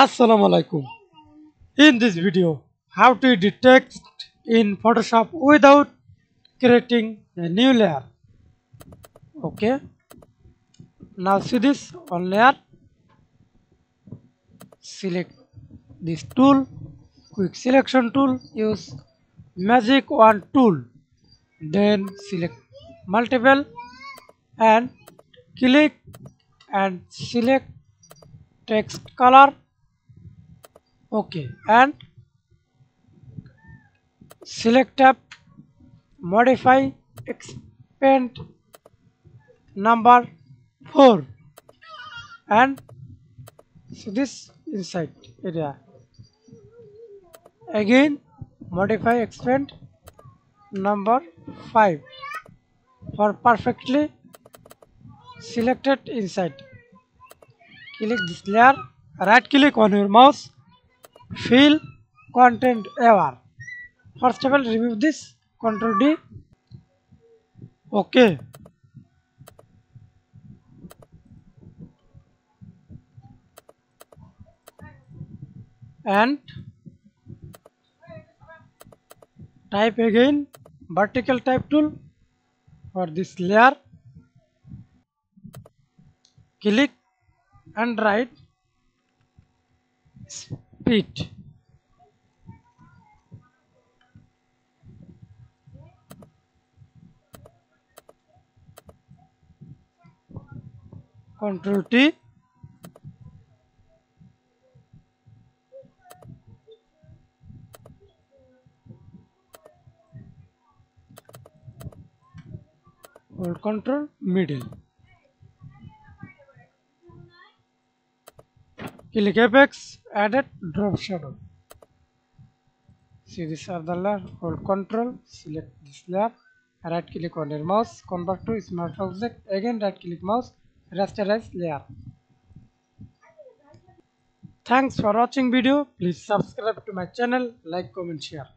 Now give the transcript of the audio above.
Assalamu alaikum. In this video, how to edit text in Photoshop without creating a new layer. Okay. Now see this on layer. Select this tool, quick selection tool. Use magic wand tool. Then select multiple and click and select text color. Okay, and select tab, modify, expand number 4 and so this inside area. Again modify, expand number 5 for perfectly selected inside. Click this layer, right click on your mouse, fill content ever. First of all, remove this, Ctrl D. Okay. And type again vertical type tool for this layer. Click and write speed. Ctrl T. Hold Ctrl middle. Click apex, add drop shadow. See this are the layer. Hold Ctrl, select this layer. Right click on your mouse, convert to smart object. Again right click mouse, rasterize layer. Thanks for watching video. Please subscribe to my channel, like, comment, share.